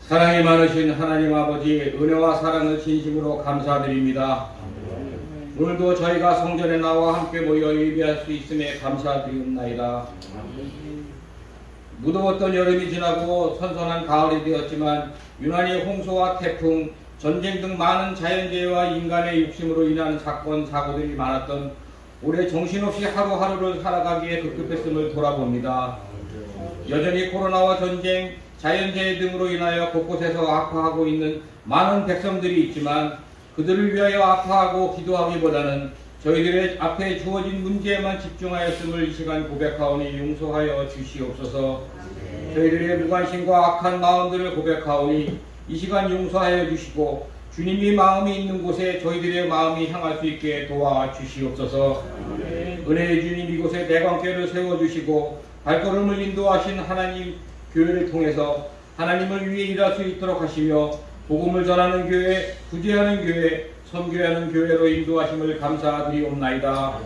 사랑이 많으신 하나님 아버지, 은혜와 사랑을 진심으로 감사드립니다. 오늘도 저희가 성전에 나와 함께 모여 예배할 수 있음에 감사드리옵나이다. 무더웠던 여름이 지나고 선선한 가을이 되었지만 유난히 홍수와 태풍, 전쟁 등 많은 자연재해와 인간의 욕심으로 인한 사건, 사고들이 많았던 올해 정신없이 하루하루를 살아가기에 급급했음을 돌아봅니다. 여전히 코로나와 전쟁, 자연재해 등으로 인하여 곳곳에서 아파하고 있는 많은 백성들이 있지만 그들을 위하여 아파하고 기도하기보다는 저희들의 앞에 주어진 문제에만 집중하였음을 이 시간 고백하오니 용서하여 주시옵소서. 저희들의 무관심과 악한 마음들을 고백하오니 이 시간 용서하여 주시고 주님이 마음이 있는 곳에 저희들의 마음이 향할 수 있게 도와주시옵소서. 은혜의 주님, 이곳에 대관계를 세워주시고 발걸음을 인도하신 하나님 교회를 통해서 하나님을 위해 일할 수 있도록 하시며 복음을 전하는 교회, 구제하는 교회, 선교하는 교회로 인도하심을 감사드리옵나이다.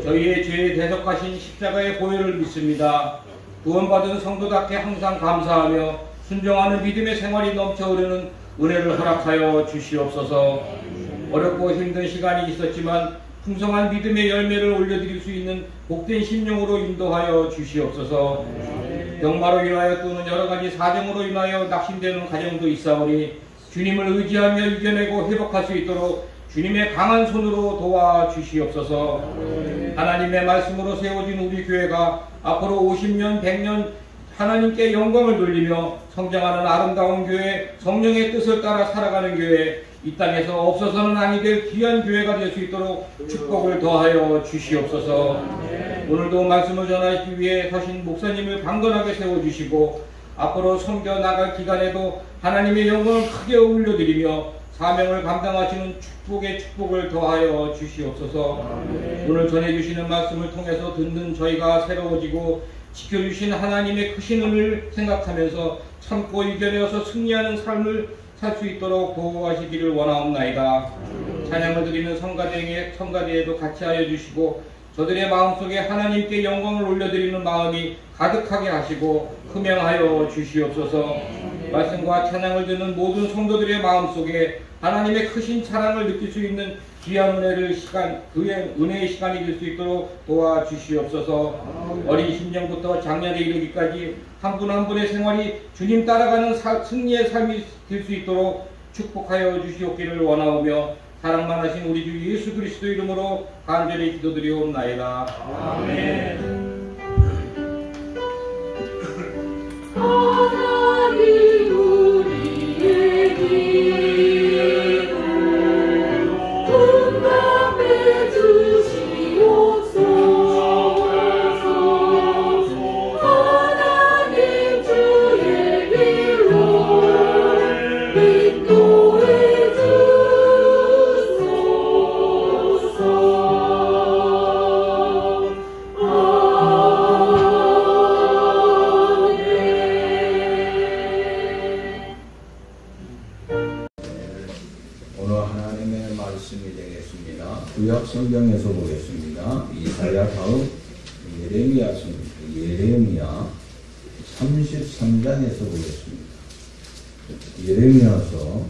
저희의 죄에 대속하신 십자가의 보혈을 믿습니다. 구원받은 성도답게 항상 감사하며 순종하는 믿음의 생활이 넘쳐흐르는 은혜를 허락하여 주시옵소서. 어렵고 힘든 시간이 있었지만 풍성한 믿음의 열매를 올려드릴 수 있는 복된 심령으로 인도하여 주시옵소서. 병마로 인하여 또는 여러가지 사정으로 인하여 낙심되는 가정도 있사오니 주님을 의지하며 이겨내고 회복할 수 있도록 주님의 강한 손으로 도와주시옵소서. 하나님의 말씀으로 세워진 우리 교회가 앞으로 50년, 100년 하나님께 영광을 돌리며 성장하는 아름다운 교회, 성령의 뜻을 따라 살아가는 교회, 이 땅에서 없어서는 아니 될 귀한 교회가 될 수 있도록 축복을 더하여 주시옵소서. 오늘도 말씀을 전하기 위해 서신 목사님을 강건하게 세워주시고 앞으로 섬겨 나갈 기간에도 하나님의 영광을 크게 올려드리며 사명을 감당하시는 축복의 축복을 더하여 주시옵소서. 오늘 전해주시는 말씀을 통해서 듣는 저희가 새로워지고 지켜주신 하나님의 크신 은을 생각하면서 참고 이겨내어서 승리하는 삶을 살 수 있도록 도와주시기를 원하옵나이다. 찬양을 드리는 성가대에도 같이 하여 주시고 저들의 마음속에 하나님께 영광을 올려드리는 마음이 가득하게 하시고 흠양하여 주시옵소서. 말씀과 찬양을 듣는 모든 성도들의 마음속에 하나님의 크신 사랑을 느낄 수 있는 귀한 은혜의 시간이 될 수 있도록 도와주시옵소서. 어린 심령부터 장년에 이르기까지 한 분 한 분의 생활이 주님 따라가는 승리의 삶이 될 수 있도록 축복하여 주시옵기를 원하오며 사랑 많으신 우리 주 예수 그리스도 이름으로 간절히 기도드리옵나이다. 아멘. 하나님 우리의 길을 응답해 주시옵소서. 하나님 주의 길로 인도해 구약 성경에서 보겠습니다. 이사야 다음 예레미야 33장에서 보겠습니다. 예레미야서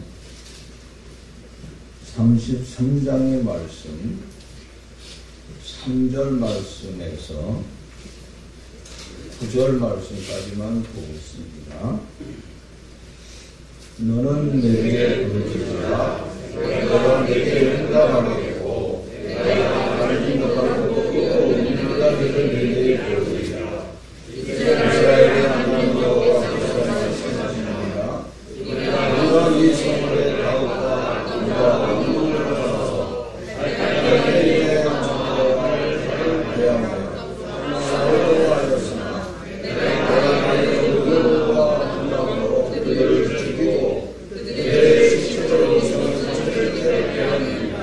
33장의 말씀 3절 말씀에서 9절 말씀까지만 보겠습니다. 너는 내게 부르짖으라. 내가 내게 응답하겠고 내가 말하지 못하고 우리가 너를 내게 보여주리라. 이스라엘의 하나님 여호와께서 말씀하시느니라. 우리가 이 성물의 가옥과 우리가 왕궁을 떠나서 너희의 정죄를 대하여 싸우려 하였으나 내가 나의 의로움과 분노로 그들을 죽이고 그들의 식초로 절대 대하느니라.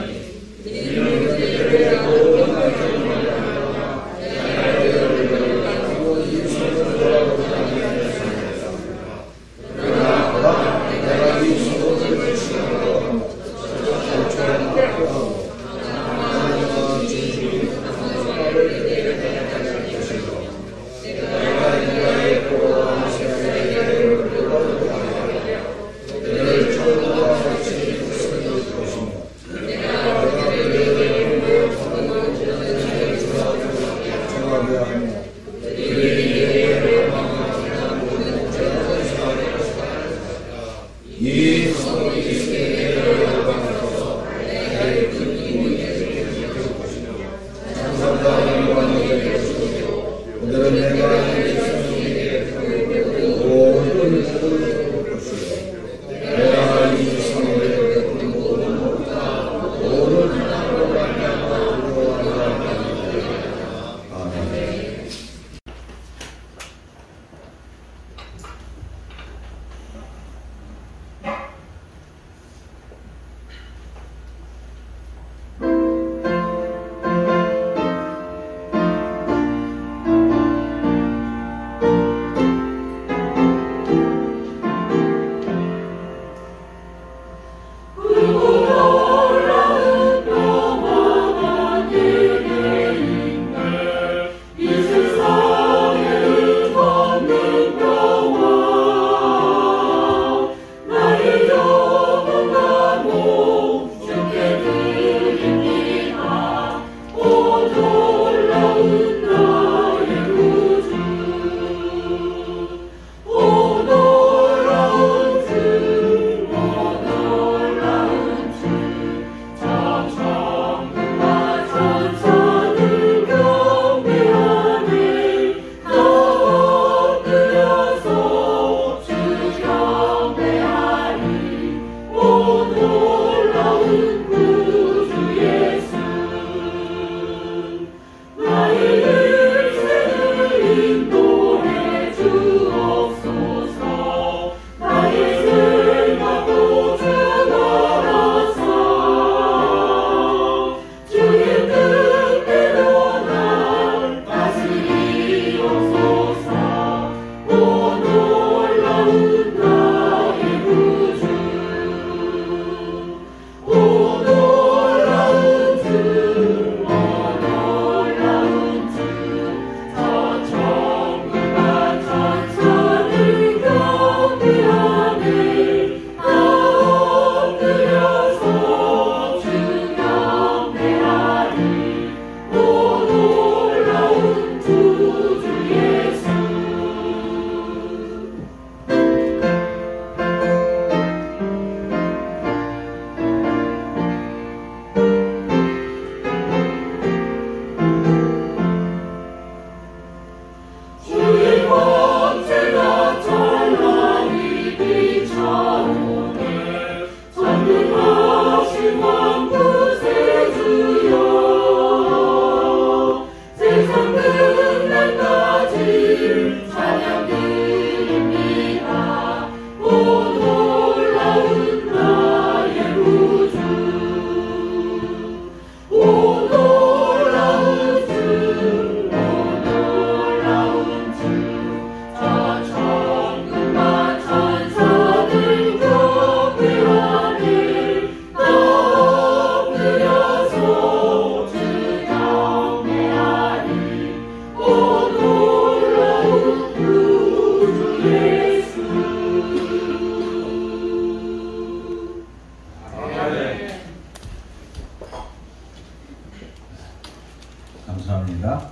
감사합니다.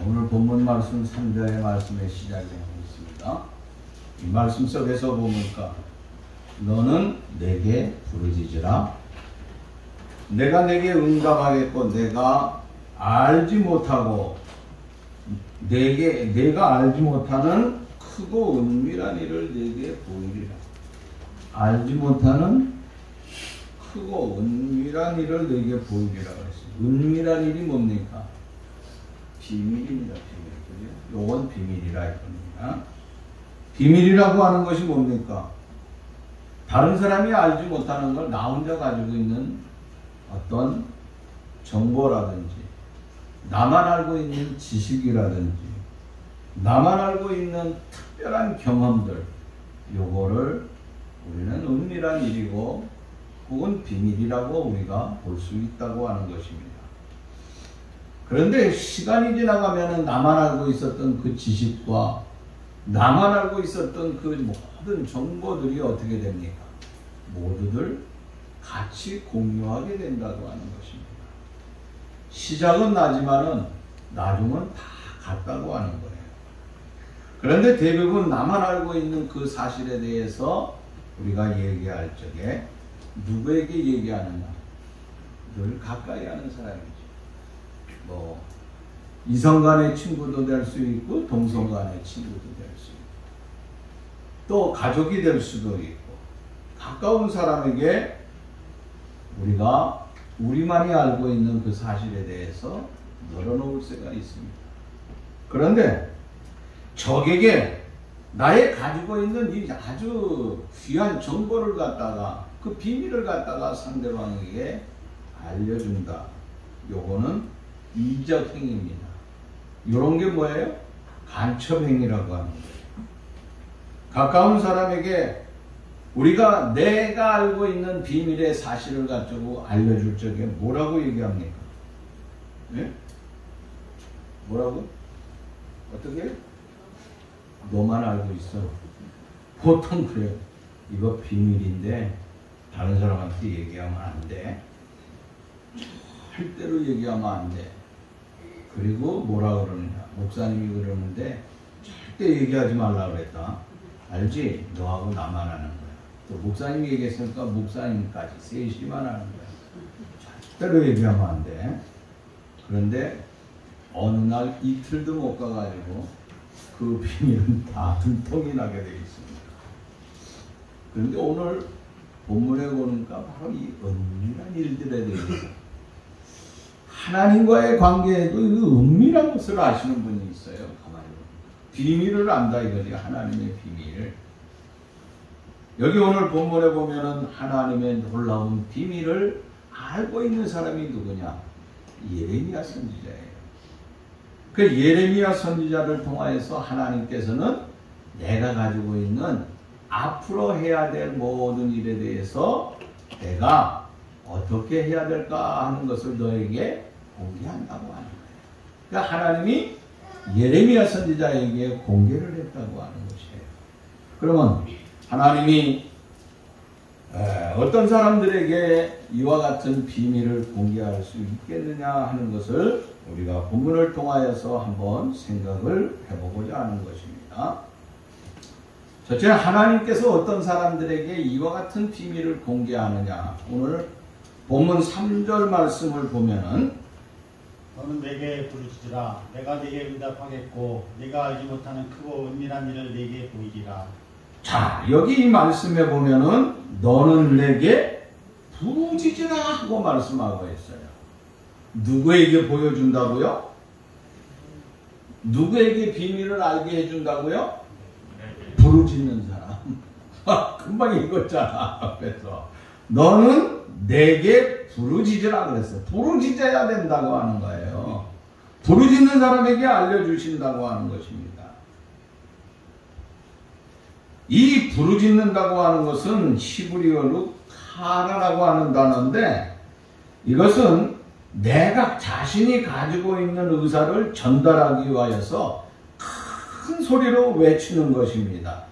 오늘 본문 말씀 3절의 말씀에 시작을 하고 있습니다. 이 말씀 속에서 보니까 너는 내게 부르짖으라. 내가 내게 응답하겠고 내가 알지 못하고 내가 알지 못하는 크고 은밀한 일을 내게 보이리라. 알지 못하는 크고 은밀한 일을 내게 보이리라 그랬어요. 은밀한 일이 뭡니까? 비밀입니다. 비밀. 요건 비밀이라 이겁니다. 비밀이라고 하는 것이 뭡니까? 다른 사람이 알지 못하는 걸 나 혼자 가지고 있는 어떤 정보라든지 나만 알고 있는 지식이라든지 나만 알고 있는 특별한 경험들, 요거를 우리는 은밀한 일이고 혹은 비밀이라고 우리가 볼 수 있다고 하는 것입니다. 그런데 시간이 지나가면 나만 알고 있었던 그 지식과 나만 알고 있었던 그 모든 정보들이 어떻게 됩니까? 모두들 같이 공유하게 된다고 하는 것입니다. 시작은 나지만은 나중은 다 같다고 하는 거예요. 그런데 대부분 나만 알고 있는 그 사실에 대해서 우리가 얘기할 적에 누구에게 얘기하느냐? 늘 가까이 하는 사람이지. 뭐 이성 간의 친구도 될 수 있고 동성 간의 친구도 될 수 있고 또 가족이 될 수도 있고 가까운 사람에게 우리가 우리만이 알고 있는 그 사실에 대해서 열어놓을 수가 있습니다. 그런데 적에게 나의 가지고 있는 이 아주 귀한 정보를 갖다가 그 비밀을 갖다가 상대방에게 알려준다. 요거는 이적 행위입니다. 이런 게 뭐예요? 간첩 행위라고 하는 거예요. 가까운 사람에게 우리가 내가 알고 있는 비밀의 사실을 가지고 알려줄 적에 뭐라고 얘기합니까? 네? 뭐라고? 어떻게? 너만 알고 있어. 보통 그래요. 이거 비밀인데 다른 사람한테 얘기하면 안 돼. 절대로 얘기하면 안 돼. 그리고 뭐라 그러느냐. 목사님이 그러는데 절대 얘기하지 말라 그랬다. 알지? 너하고 나만 하는 거야. 또 목사님이 얘기했으니까 목사님까지 셋이만 하는 거야. 절대로 얘기하면 안 돼. 그런데 어느 날 이틀도 못 가가지고 그 비밀은 다 들통이 나게 되어 있습니다. 그런데 오늘 본문에 보니까 바로 이 은밀한 일들에 대해서 하나님과의 관계에도 은밀한 것을 아시는 분이 있어요. 가만히 보면 비밀을 안다 이거지. 하나님의 비밀. 여기 오늘 본문에 보면은 하나님의 놀라운 비밀을 알고 있는 사람이 누구냐? 예레미야 선지자예요. 그 예레미야 선지자를 통하여서 하나님께서는 내가 가지고 있는 앞으로 해야 될 모든 일에 대해서 내가 어떻게 해야 될까 하는 것을 너에게 공개한다고 하는 거예요. 그러니까 하나님이 예레미야 선지자에게 공개를 했다고 하는 것이에요. 그러면 하나님이 어떤 사람들에게 이와 같은 비밀을 공개할 수 있겠느냐 하는 것을 우리가 본문을 통하여서 한번 생각을 해보고자 하는 것입니다. 첫째, 하나님께서 어떤 사람들에게 이와 같은 비밀을 공개하느냐. 오늘 본문 3절 말씀을 보면은 너는 내게 부르짖으라. 내가 네게 응답하겠고 내가 알지 못하는 크고 은밀한 일을 네게 보이리라. 자, 여기 이 말씀에 보면은 너는 내게 부르짖으라 하고 말씀하고 있어요. 누구에게 보여준다고요? 누구에게 비밀을 알게 해준다고요? 부르짖는 사람. 금방 읽었잖아. 그래서 너는 내게 부르짖으라 그랬어요. 부르짖어야 된다고 하는 거예요. 부르짖는 사람에게 알려주신다고 하는 것입니다. 이 부르짖는다고 하는 것은 히브리어로 카라라고 하는 단어인데 이것은 내가 자신이 가지고 있는 의사를 전달하기 위하여서 큰 소리로 외치는 것입니다.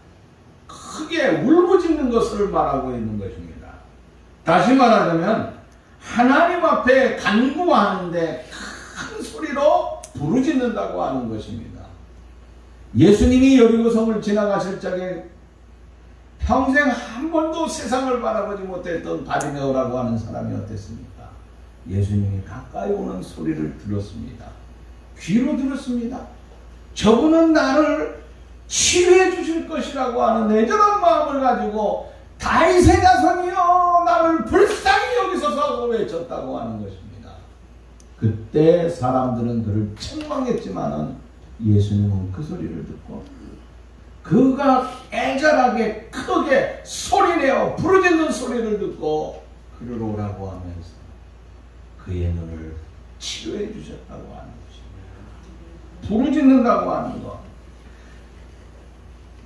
크게 울부짖는 것을 말하고 있는 것입니다. 다시 말하자면 하나님 앞에 간구하는데 큰 소리로 부르짖는다고 하는 것입니다. 예수님이 여리고성을 지나가실 적에 평생 한 번도 세상을 바라보지 못했던 바리메오라고 하는 사람이 어땠습니까? 예수님이 가까이 오는 소리를 들었습니다. 귀로 들었습니다. 저분은 나를 치유해 주실 것이라고 하는 애절한 마음을 가지고 다윗의 자손이여 나를 불쌍히 여기소서 하고 외쳤다고 하는 것입니다. 그때 사람들은 그를 책망했지만은 예수님은 그 소리를 듣고 그가 애절하게 크게 소리내어 부르짖는 소리를 듣고 그를 오라고 하면서 그의 눈을 치료해 주셨다고 하는 것입니다. 부르짖는다고 하는 것.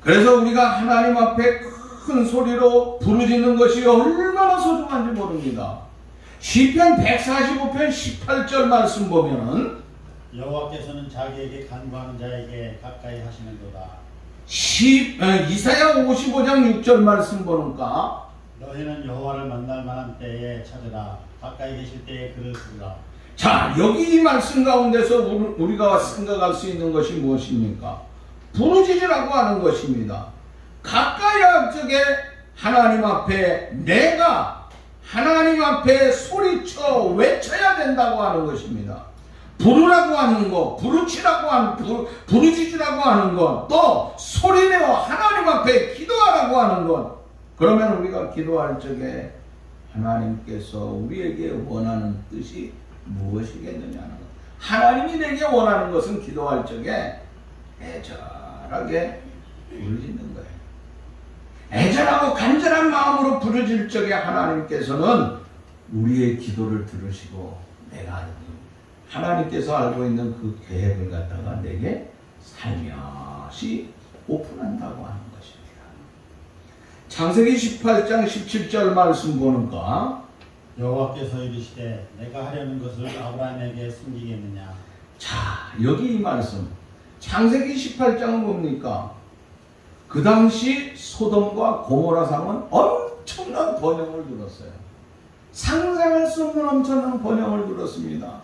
그래서 우리가 하나님 앞에 큰 소리로 부르짖는 것이 얼마나 소중한지 모릅니다. 시편 145편 18절 말씀 보면은 여호와께서는 자기에게 간구하는 자에게 가까이 하시는도다. 이사야 55장 6절 말씀 보니까 너희는 여호와를 만날 만한 때에 찾으라. 가까이 계실 때에 그를 부르라. 자, 여기 이 말씀 가운데서 우리가 생각할 수 있는 것이 무엇입니까? 부르짖으라고 하는 것입니다. 가까이 할 적에 하나님 앞에 내가 하나님 앞에 소리쳐 외쳐야 된다고 하는 것입니다. 부르라고 하는 것, 부르짖으라고 하는 것, 또 소리내어 하나님 앞에 기도하라고 하는 것. 그러면 우리가 기도할 적에 하나님께서 우리에게 원하는 뜻이 무엇이겠느냐는 것. 하나님이 내게 원하는 것은 기도할 적에 애절하게 부르짖는 거예요. 애절하고 간절한 마음으로 부르짖을 적에 하나님께서는 우리의 기도를 들으시고 내가 하나님께서 알고 있는 그 계획을 갖다가 내게 살며시 오픈한다고 하는 것입니다. 창세기 18장 17절 말씀 보니까 여호와께서 이르시되 내가 하려는 것을 아브라함에게 숨기겠느냐. 자, 여기 이 말씀 창세기 18장은 뭡니까? 그 당시 소돔과 고모라 상은 엄청난 번영을 누렸어요. 상상할 수 없는 엄청난 번영을 누렸습니다.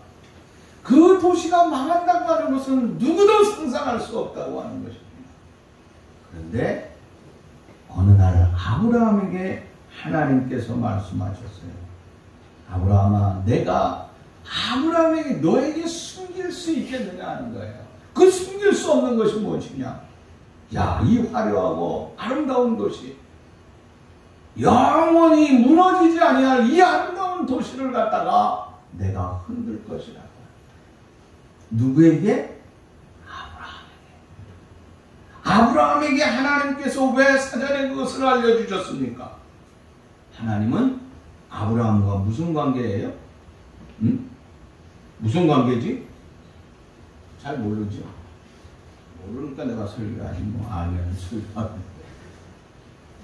그 도시가 망한다고 하는 것은 누구도 상상할 수 없다고 하는 것입니다. 그런데 어느 날 아브라함에게 하나님께서 말씀하셨어요. 아브라함아, 내가 아브라함에게 너에게 숨길 수 있겠느냐 하는 거예요. 그 숨길 수 없는 것이 무엇이냐? 야, 이 화려하고 아름다운 도시, 영원히 무너지지 아니할 이 아름다운 도시를 갖다가 내가 흔들 것이라고. 누구에게? 아브라함에게 하나님께서 왜 사전에 그것을 알려주셨습니까? 하나님은 아브라함과 무슨 관계예요? 응? 무슨 관계지? 잘 모르죠? 모르니까 내가 설교하지 뭐 아면 설교하는데.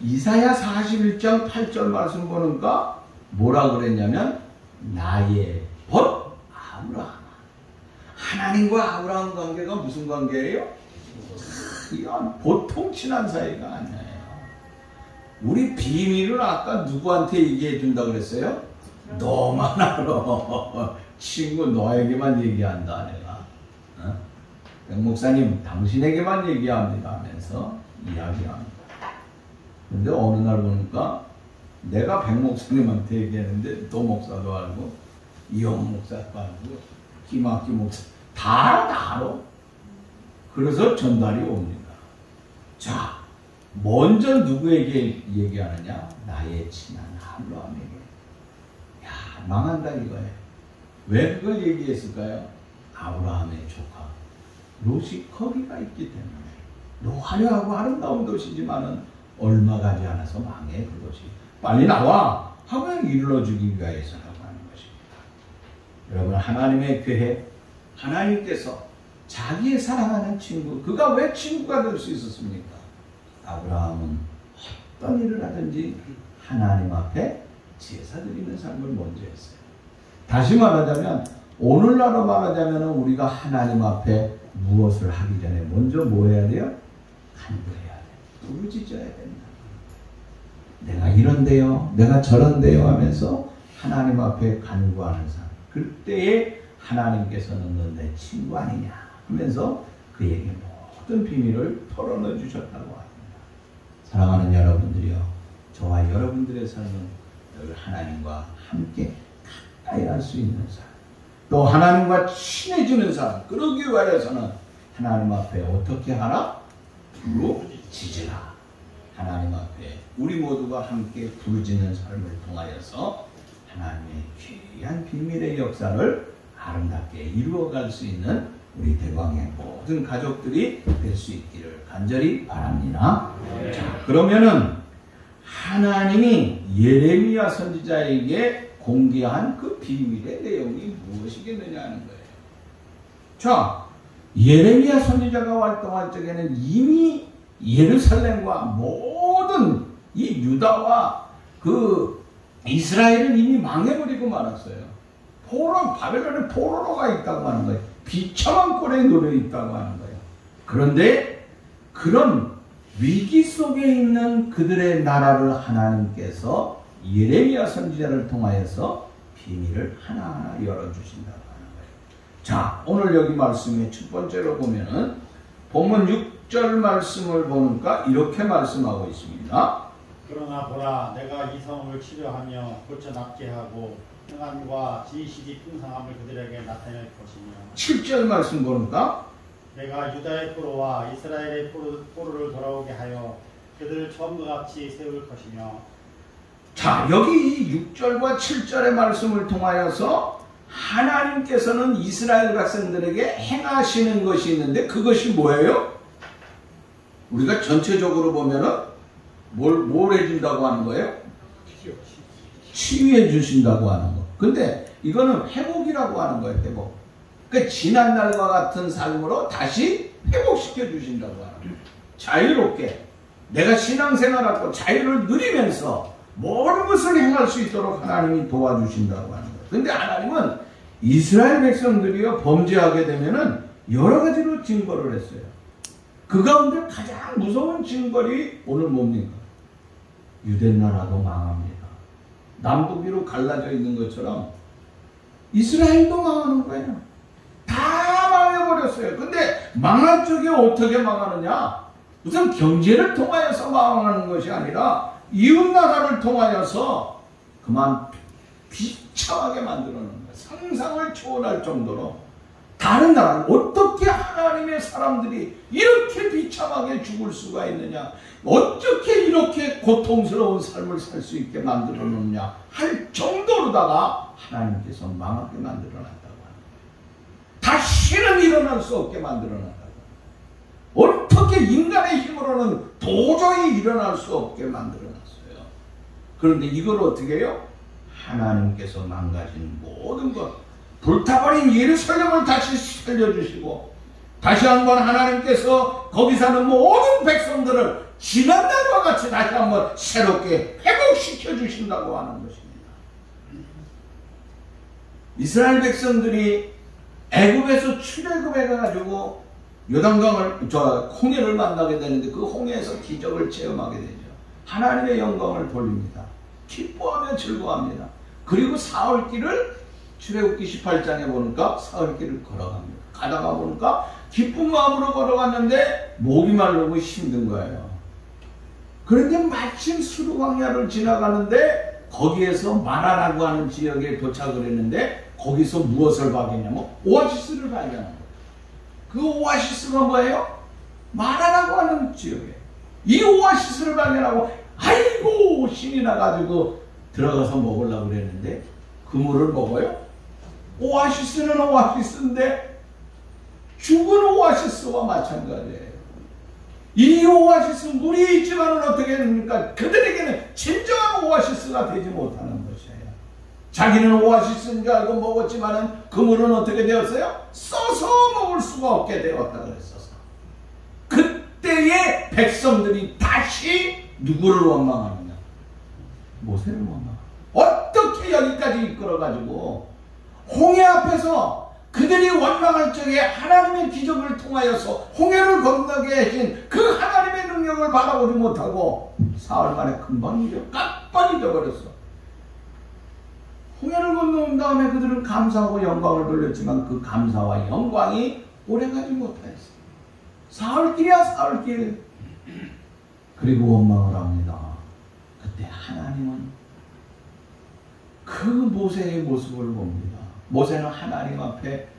이사야 41장 8절 말씀 보니까 뭐라 그랬냐면 나의 벗 아브라함. 하나님과 아브라함 관계가 무슨 관계예요? 이건 보통 친한 사이가 아니에요. 우리 비밀을 아까 누구한테 얘기해 준다 그랬어요? 너만 알아. 친구 너에게만 얘기한다 내가. 어? 목사님 당신에게만 얘기합니다 하면서 이야기합니다. 근데 어느 날 보니까 내가 백 목사님한테 얘기했는데 도 목사도 알고 이영 목사도 알고 김학기 목사 다 알아. 그래서 전달이 옵니다. 자, 먼저 누구에게 얘기하느냐? 나의 친한 아브라함에게. 야, 망한다 이거예요. 왜 그걸 얘기했을까요? 아브라함의 조카 롯이 거기가 있기 때문에. 화려하고 아름다운 도시지만은 얼마 가지 않아서 망해 그 도시. 빨리 나와 하면 일러주기 위해서라고 하는 것입니다. 여러분, 하나님의 계획, 하나님께서 자기의 사랑하는 친구, 그가 왜 친구가 될 수 있었습니까? 아브라함은 어떤 일을 하든지 하나님 앞에 제사 드리는 삶을 먼저 했어요. 다시 말하자면 오늘날로 말하자면 우리가 하나님 앞에 무엇을 하기 전에 먼저 뭐 해야 돼요? 간구해야 돼요. 부르짖어야 된다. 내가 이런데요, 내가 저런데요 하면서 하나님 앞에 간구하는 사람. 그때에 하나님께서는 너 내 친구 아니냐 하면서 그에게 모든 비밀을 털어넣어 주셨다고 합니다. 사랑하는 여러분들이요, 저와 여러분들의 삶은 늘 하나님과 함께 가까이 할 수 있는 사람, 또 하나님과 친해지는 사람, 그러기 위하여서는 하나님 앞에 어떻게 하라? 부르짖으라. 하나님 앞에 우리 모두가 함께 부르짖는 삶을 통하여서 하나님의 귀한 비밀의 역사를 아름답게 이루어갈 수 있는 우리 대광의 모든 가족들이 될 수 있기를 간절히 바랍니다. 자, 그러면은 하나님이 예레미야 선지자에게 공개한 그 비밀의 내용이 무엇이겠느냐 하는 거예요. 자, 예레미야 선지자가 활동할 적에는 이미 예루살렘과 모든 이 유다와 그 이스라엘은 이미 망해버리고 말았어요. 바벨론에 포로로가 있다고 하는 거예요. 비참한 꼴에 놓여 있다고 하는 거예요. 그런데 그런 위기 속에 있는 그들의 나라를 하나님께서 예레미야 선지자를 통하여서 비밀을 하나하나 열어주신다고 하는 거예요. 자, 오늘 여기 말씀의 첫 번째로 보면은 본문 6절 말씀을 보니까 이렇게 말씀하고 있습니다. 그러나 보라, 내가 이 성을 치료하며 고쳐 낫게 하고 평안과 지식이 풍성함을 그들에게 나타낼 것이며 7절 말씀 보니까 내가 유다의 포로와 이스라엘의 포로를 돌아오게 하여 그들을 처음과 같이 세울 것이며. 자, 여기 이 6절과 7절의 말씀을 통하여서 하나님께서는 이스라엘 백성들에게 행하시는 것이 있는데 그것이 뭐예요? 우리가 전체적으로 보면은 뭘 해준다고 하는 거예요? 치유해 주신다고 하는 거. 근데 이거는 회복이라고 하는 거예요. 회복. 그러니까 지난날과 같은 삶으로 다시 회복시켜 주신다고 하는 거예요. 자유롭게 내가 신앙생활하고 자유를 누리면서 모든 것을 행할 수 있도록 하나님이 도와주신다고 하는 거예요. 근데 하나님은 이스라엘 백성들이요 범죄하게 되면은 여러 가지로 징벌을 했어요. 그 가운데 가장 무서운 징벌이 오늘 뭡니까? 유대나라도 망합니다. 남북으로 갈라져 있는 것처럼 이스라엘도 망하는 거예요. 다 망해버렸어요. 근데 망할 적에 어떻게 망하느냐? 우선 경제를 통하여서 망하는 것이 아니라 이웃나라를 통하여서 그만 비참하게 만들어놓는 거예요. 상상을 초월할 정도로. 다른 나라는 어떻게 하나님의 사람들이 이렇게 비참하게 죽을 수가 있느냐, 어떻게 이렇게 고통스러운 삶을 살 수 있게 만들어 놓느냐 할 정도로다가 하나님께서 망하게 만들어 놨다고 하는 거예요. 다시는 일어날 수 없게 만들어 놨다고. 어떻게 인간의 힘으로는 도저히 일어날 수 없게 만들어 놨어요. 그런데 이걸 어떻게 해요? 하나님께서 망가진 모든 것, 불타버린 예루살렘을 다시 살려주시고 다시 한번 하나님께서 거기 사는 모든 백성들을 지난날과 같이 다시 한번 새롭게 회복시켜 주신다고 하는 것입니다. 이스라엘 백성들이 애굽에서 출애굽해 가지고 요단강을 홍해를 만나게 되는데 그 홍해에서 기적을 체험하게 되죠. 하나님의 영광을 돌립니다. 기뻐하며 즐거워합니다. 그리고 사흘길을 출애굽기 18장에 보니까 사흘길을 걸어갑니다. 가다가 보니까 기쁜 마음으로 걸어갔는데 목이 마르고 힘든 거예요. 그런데 마침 수르 광야를 지나가는데 거기에서 마라라고 하는 지역에 도착을 했는데 거기서 무엇을 발견하냐면 오아시스를 발견한 거예요. 그 오아시스가 뭐예요? 마라라고 하는 지역이에요. 이 오아시스를 발견하고 아이고 신이 나가지고 들어가서 먹으려고 그랬는데 그 물을 먹어요? 오아시스는 오아시스인데 죽은 오아시스와 마찬가지예요. 이 오아시스 물이 있지만은 어떻게 됩니까? 그들에게는 진정한 오아시스가 되지 못하는 것이에요. 자기는 오아시스인 줄 알고 먹었지만은 그 물은 어떻게 되었어요? 써서 먹을 수가 없게 되었다 그랬어서. 그때의 백성들이 다시 누구를 원망하느냐? 모세를 원망. 어떻게 여기까지 이끌어가지고 홍해 앞에서 그들이 원망할 적에 하나님의 기적을 통하여서 홍해를 건너게 하신 그 하나님의 능력을 바라보지 못하고 사흘 만에 금방 깜빡 잊어버렸어. 홍해를 건너온 다음에 그들은 감사하고 영광을 돌렸지만 그 감사와 영광이 오래가지 못하였어. 사흘길이야, 사흘길. 그리고 원망을 합니다. 그때 하나님은 그 모세의 모습을 봅니다. 모세는 하나님 앞에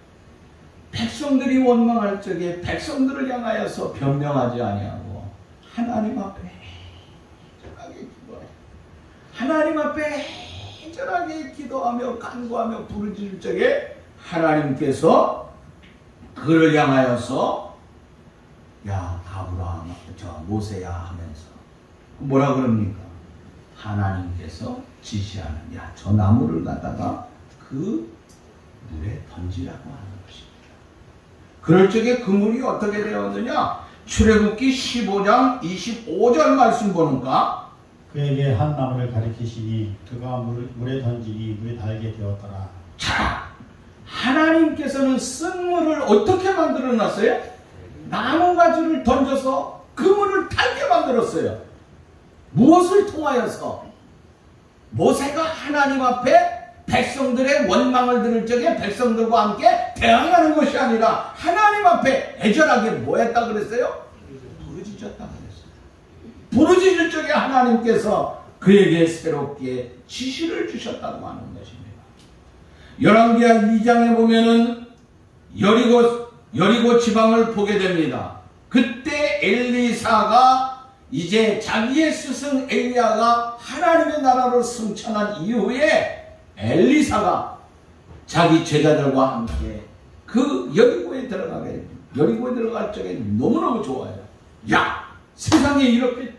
백성들이 원망할 적에 백성들을 향하여서 변명하지 아니하고 하나님 앞에 애절하게 기도해. 하나님 앞에 애절하게 기도하며 간구하며 부르짖을 적에 하나님께서 그를 향하여서 야 아브라함 저 모세야 하면서 뭐라 그럽니까? 하나님께서 지시하는 야 저 나무를 갖다가 그 물에 던지라고 하는 것입니다. 그럴 적에 그 물이 어떻게 되었느냐? 출애굽기 15장 25절 말씀 보니까 그에게 한 나무를 가리키시니 그가 물에 던지니 물에 달게 되었더라. 자, 하나님께서는 쓴 물을 어떻게 만들어 놨어요? 나무가지를 던져서 그 물을 달게 만들었어요. 무엇을 통하여서? 모세가 하나님 앞에 백성들의 원망을 들을 적에 백성들과 함께 대항하는 것이 아니라 하나님 앞에 애절하게 뭐 했다 그랬어요? 부르짖었다 그랬어요. 부르짖을 적에 하나님께서 그에게 새롭게 지시를 주셨다고 하는 것입니다. 열왕기하 2장에 보면은 여리고 지방을 보게 됩니다. 그때 엘리사가 이제 자기의 스승 엘리야가 하나님의 나라로 승천한 이후에 엘리사가 자기 제자들과 함께 그 여리고에 들어갈 적에 너무너무 좋아요. 야, 세상에 이렇게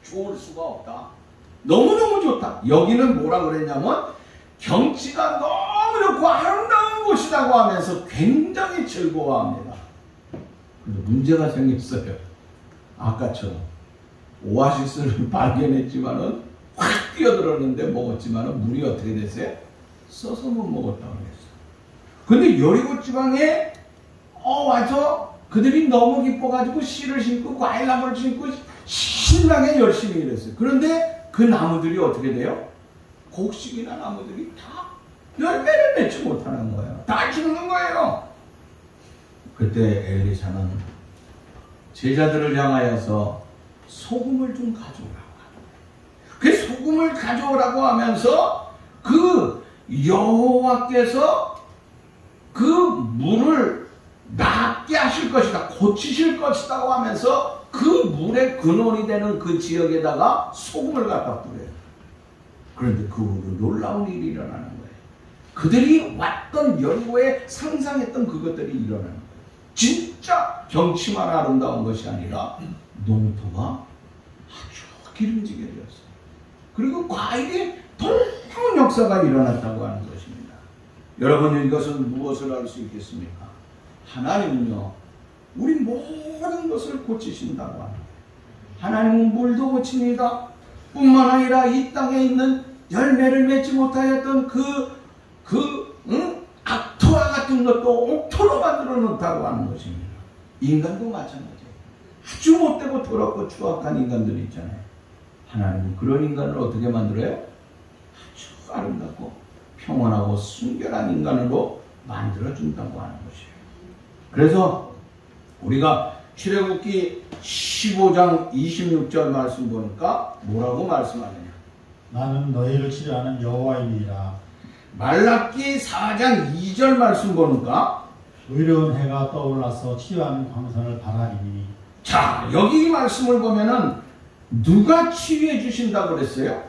좋을 수가 없다. 너무너무 좋다. 여기는 뭐라 그랬냐면 경치가 너무 좋고 아름다운 곳이라고 하면서 굉장히 즐거워합니다. 근데 문제가 생겼어요. 아까처럼 오아시스를 발견했지만은 확 뛰어들었는데 먹었지만은 물이 어떻게 됐어요? 써서 못 먹었다고 그랬어요. 근데 여리고 지방에 와서 그들이 너무 기뻐가지고 씨를 심고 과일나무를 심고 신나게 열심히 일했어요. 그런데 그 나무들이 어떻게 돼요? 곡식이나 나무들이 다 열매를 맺지 못하는 거예요. 다 죽는 거예요. 그때 엘리사는 제자들을 향하여서 소금을 좀 가져오라고 하더라고요. 그 소금을 가져오라고 하면서 그 여호와께서 그 물을 낫게 하실 것이다, 고치실 것이라고 하면서 그 물의 근원이 되는 그 지역에다가 소금을 갖다 뿌려요. 그런데 그 후로 놀라운 일이 일어나는 거예요. 그들이 왔던 여리고에 상상했던 그것들이 일어나는 거예요. 진짜 경치만 아름다운 것이 아니라 농토가 아주 기름지게 되었어요. 그리고 과일이 놀라운 역사가 일어났다고 하는 것입니다. 여러분, 이것은 무엇을 알 수 있겠습니까? 하나님은요, 우리 모든 것을 고치신다고 합니다. 하나님은 물도 고칩니다. 뿐만 아니라 이 땅에 있는 열매를 맺지 못하였던 악토와 같은 것도 옥토로 만들어 놓다고 하는 것입니다. 인간도 마찬가지예요. 아주 못되고 더럽고 추악한 인간들이 있잖아요. 하나님은 그런 인간을 어떻게 만들어요? 아주 아름답고 평온하고 순결한 인간으로 만들어준다고 하는 것이에요. 그래서 우리가 출애굽기 15장 26절 말씀 보니까 뭐라고 말씀하느냐? 나는 너희를 치료하는 여호와이니라. 말라기 4장 2절 말씀 보니까 의로운 해가 떠올라서 치유하는 광선을 바라리니. 자, 여기 이 말씀을 보면은 누가 치유해 주신다고 그랬어요?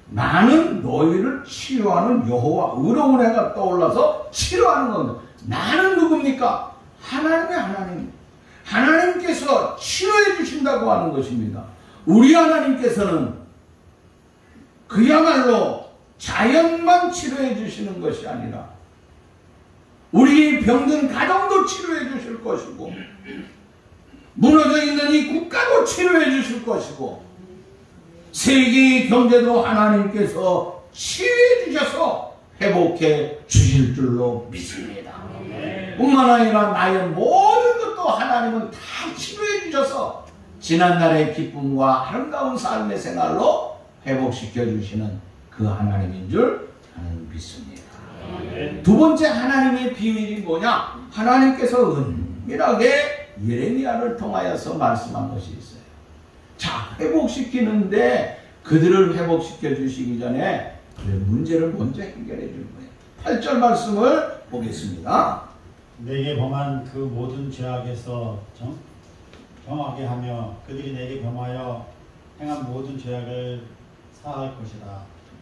나는 너희를 치유하는 여호와, 의로운 해가 떠올라서 치료하는 겁니다. 나는 누굽니까? 하나님의 하나님. 하나님께서 치료해 주신다고 하는 것입니다. 우리 하나님께서는 그야말로 자연만 치료해 주시는 것이 아니라 우리 병든 가정도 치료해 주실 것이고 무너져 있는 이 국가도 치료해 주실 것이고 세계의 경제도 하나님께서 치유해 주셔서 회복해 주실 줄로 믿습니다. 뿐만 아니라 나의 모든 것도 하나님은 다 치료해 주셔서 지난날의 기쁨과 아름다운 삶의 생활로 회복시켜 주시는 그 하나님인 줄 저는 믿습니다. 두 번째 하나님의 비밀이 뭐냐? 하나님께서 은밀하게 예레미야를 통하여서 말씀한 것이 있어요. 자, 회복시키는데 그들을 회복시켜 주시기 전에 그 문제를 먼저 해결해 줄 거예요. 8절 말씀을 보겠습니다. 내게 범한 그 모든 죄악에서 정하게 하며 그들이 내게 범하여 행한 모든 죄악을 사할 것이다.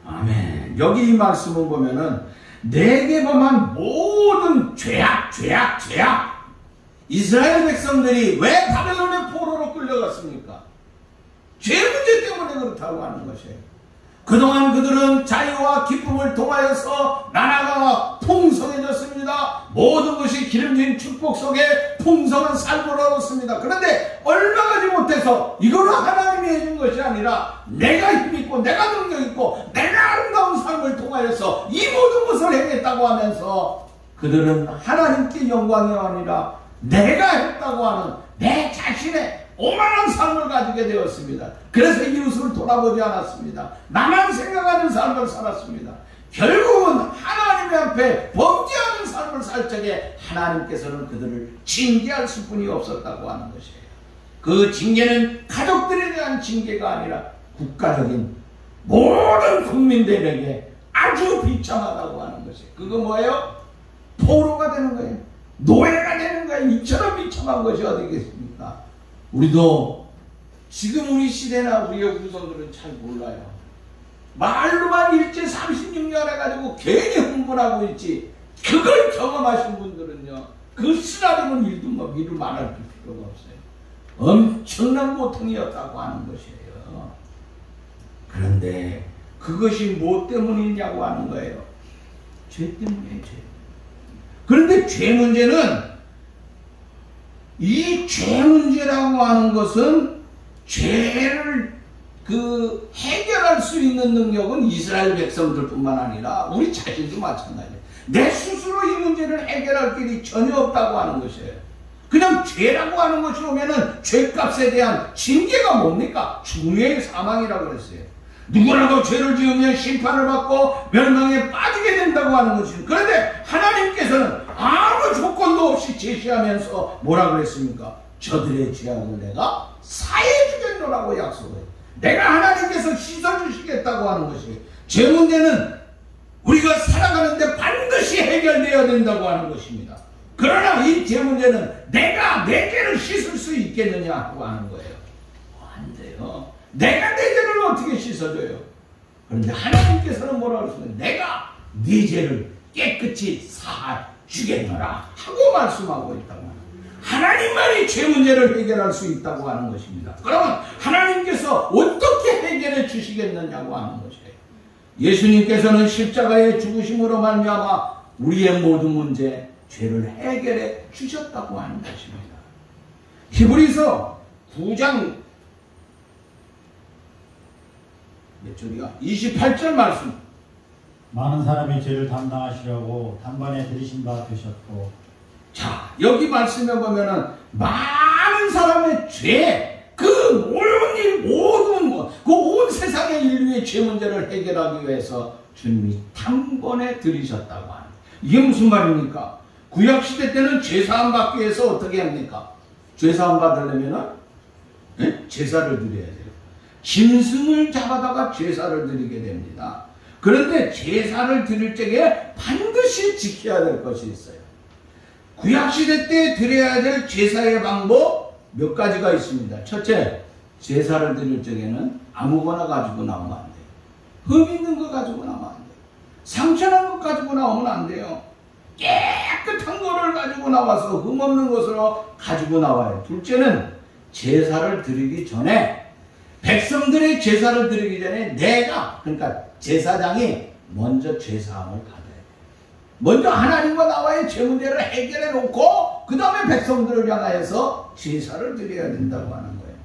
아멘. 여기 이 말씀을 보면은 내게 범한 모든 죄악. 이스라엘 백성들이 왜 바벨론의 포로로 끌려갔습니까? 죄 문제 때문에 그렇다고 하는 것이에요. 그동안 그들은 자유와 기쁨을 통하여서 나라가 풍성해졌습니다. 모든 것이 기름진 축복 속에 풍성한 삶을 얻었습니다. 그런데 얼마 가지 못해서 이거는 하나님이 해준 것이 아니라 내가 힘있고 내가 능력있고 내가 아름다운 삶을 통하여서 이 모든 것을 행했다고 하면서 그들은 하나님께 영광이 아니라 내가 했다고 하는 내 자신의 오만한 삶을 가지게 되었습니다. 그래서 이웃을 돌아보지 않았습니다. 나만 생각하는 삶을 살았습니다. 결국은 하나님 앞에 범죄하는 삶을 살 적에 하나님께서는 그들을 징계할 수뿐이 없었다고 하는 것이에요. 그 징계는 가족들에 대한 징계가 아니라 국가적인 모든 국민들에게 아주 비참하다고 하는 것이에요. 그거 뭐예요? 포로가 되는 거예요. 노예가 되는 거예요. 이처럼 비참한 것이 어디겠습니까? 우리도 지금 우리 시대나 우리의 후손들은 잘 몰라요. 말로만 일제 36년 해가지고 괜히 흥분하고 있지. 그걸 경험하신 분들은요, 그 쓰라림은 이루 말할 필요가 없어요. 엄청난 고통이었다고 하는 것이에요. 그런데 그것이 뭐 때문이냐고 하는 거예요. 죄 때문이에요. 죄. 그런데 죄 문제는, 이 죄 문제라고 하는 것은 죄를 해결할 수 있는 능력은 이스라엘 백성들뿐만 아니라 우리 자신도 마찬가지예요. 내 스스로 이 문제를 해결할 길이 전혀 없다고 하는 것이에요. 그냥 죄라고 하는 것이 오면은 죄값에 대한 징계가 뭡니까? 죽음의 사망이라고 그랬어요. 누구라도 죄를 지으면 심판을 받고 멸망에 빠지게 된다고 하는 것입니다. 그런데 하나님께서는 아무 조건도 없이 제시하면서 뭐라 그랬습니까? 저들의 죄악을 내가 사해 주겠노라고 약속해요. 내가 하나님께서 씻어주시겠다고 하는 것이에요. 죄 문제는 우리가 살아가는데 반드시 해결되어야 된다고 하는 것입니다. 그러나 이 죄 문제는 내가 내 죄를 씻을 수 있겠느냐고 하는 거예요. 안 돼요. 내가 내 죄를 어떻게 씻어줘요? 그런데 하나님께서는 뭐라고 하시면 내가 네 죄를 깨끗이 사주겠노라 하고 말씀하고 있다고 합니다. 하나님만이 죄 문제를 해결할 수 있다고 하는 것입니다. 그러면 하나님께서 어떻게 해결해 주시겠느냐고 하는 것이에요. 예수님께서는 십자가의 죽으심으로 말미암아 우리의 모든 문제, 죄를 해결해 주셨다고 하는 것입니다. 히브리서 9장 몇 절이야? 28절 말씀. 많은 사람이 죄를 담당하시려고 단번에 들이신 바 되셨고. 자, 여기 말씀에 보면은 많은 사람의 죄, 그 온 세상의 인류의 죄 문제를 해결하기 위해서 주님이 단번에 들이셨다고 하는. 이게 무슨 말입니까? 구약 시대 때는 죄사함 받기 위해서 어떻게 합니까? 죄사함 받으려면은 제사를 드려야 돼요. 짐승을 잡아다가 제사를 드리게 됩니다. 그런데 제사를 드릴 적에 반드시 지켜야 될 것이 있어요. 구약시대 때 드려야 될 제사의 방법 몇 가지가 있습니다. 첫째, 제사를 드릴 적에는 아무거나 가지고 나오면 안 돼요. 흠 있는 거 가지고 나오면 안 돼요. 상처난 것 가지고 나오면 안 돼요. 깨끗한 거를 가지고 나와서 흠 없는 것으로 가지고 나와요. 둘째는 제사를 드리기 전에, 백성들의 제사를 드리기 전에 그러니까 제사장이 먼저 제사함을 받아야 돼요. 먼저 하나님과 나와의 죄 문제를 해결해 놓고 그 다음에 백성들을 향하여서 제사를 드려야 된다고 하는 거예요.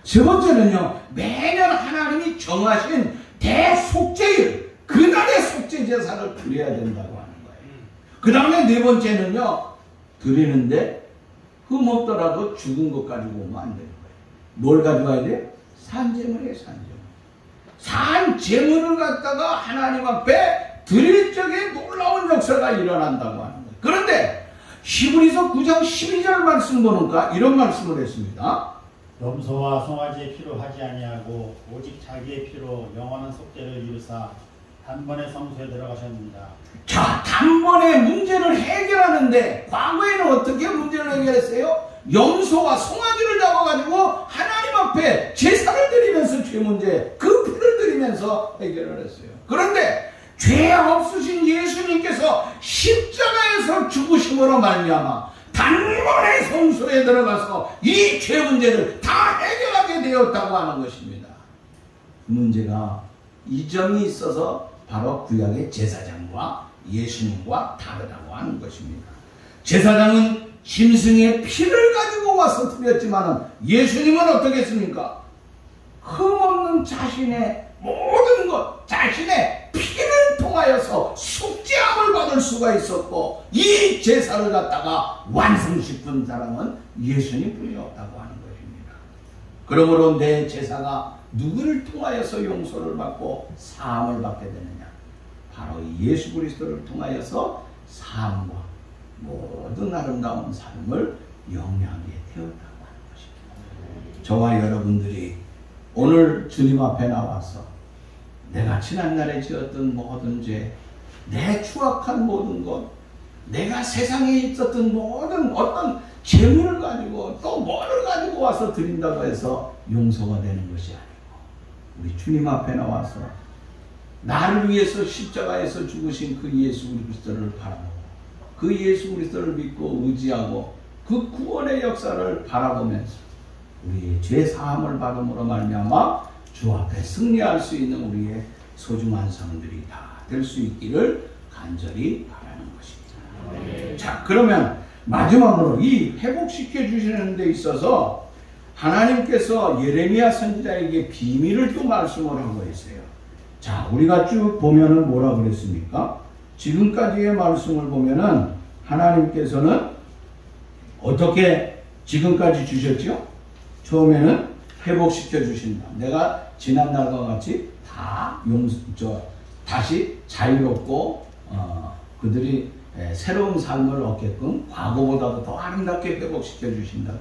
세 번째는요, 매년 하나님이 정하신 대속죄일, 그날의 속죄 제사를 드려야 된다고 하는 거예요. 그 다음에 네 번째는요, 드리는데 흠 없더라도 죽은 것 가지고 오면 안 되는 거예요. 뭘 가져와야 돼요? 산재물이에요, 산재물. 산재물을 갖다가 하나님 앞에 드릴 적에 놀라운 역사가 일어난다고 하는 거예요. 그런데 히브리서 9장 12절 말씀 보니까 이런 말씀을 했습니다. 염소와 송아지의 피로 하지 아니하고 오직 자기의 피로 영원한 속죄를 이루사 단번에 성소에 들어가셨습니다. 자, 단번에 문제를 해결하는데 과거에는 어떻게 문제를 해결했어요? 염소와 송아지를 잡아가지고 하나님 앞에 제사를 드리면서 죄 문제, 그 피를 드리면서 해결을 했어요. 그런데 죄 없으신 예수님께서 십자가에서 죽으심으로 말미암아 단번에 성소에 들어가서 이 죄 문제를 다 해결하게 되었다고 하는 것입니다. 그 문제가 이 점이 있어서 바로 구약의 제사장과 예수님과 다르다고 하는 것입니다. 제사장은 짐승의 피를 가지고 와서 드렸지만 예수님은 어떻게 했습니까? 흠없는 자신의 모든 것, 자신의 피를 통하여서 속죄함을 받을 수가 있었고, 이 제사를 갖다가 완성시킨 사람은 예수님뿐이 없다고 하는 것입니다. 그러므로 내 제사가 누구를 통하여서 용서를 받고 사함을 받게 되느냐? 바로 예수 그리스도를 통하여서 사함과 모든 아름다운 삶을 영향하게 되었다고 하는 것입니다. 저와 여러분들이 오늘 주님 앞에 나와서 내가 지난날에 지었던 모든 죄, 내 추악한 모든 것, 내가 세상에 있었던 모든 어떤 재물을 가지고 또 뭐를 가지고 와서 드린다고 해서 용서가 되는 것이 아니고, 우리 주님 앞에 나와서 나를 위해서 십자가에서 죽으신 그 예수 그리스도를 바라보고 그 예수 그리스도를 믿고 의지하고 그 구원의 역사를 바라보면서 우리의 죄 사함을 받음으로 말미암아 주 앞에 승리할 수 있는 우리의 소중한 성들이 다 될 수 있기를 간절히 바라는 것입니다. 자, 그러면 마지막으로 이 회복시켜 주시는 데 있어서 하나님께서 예레미야 선지자에게 비밀을 또 말씀을 하고 있어요. 자, 우리가 쭉 보면은 뭐라 그랬습니까? 지금까지의 말씀을 보면은 하나님께서는 어떻게 지금까지 주셨죠? 처음에는 회복시켜 주신다. 내가 지난날과 같이 다 다시 자유롭고 그들이 새로운 삶을 얻게끔 과거보다도 더 아름답게 회복시켜 주신다.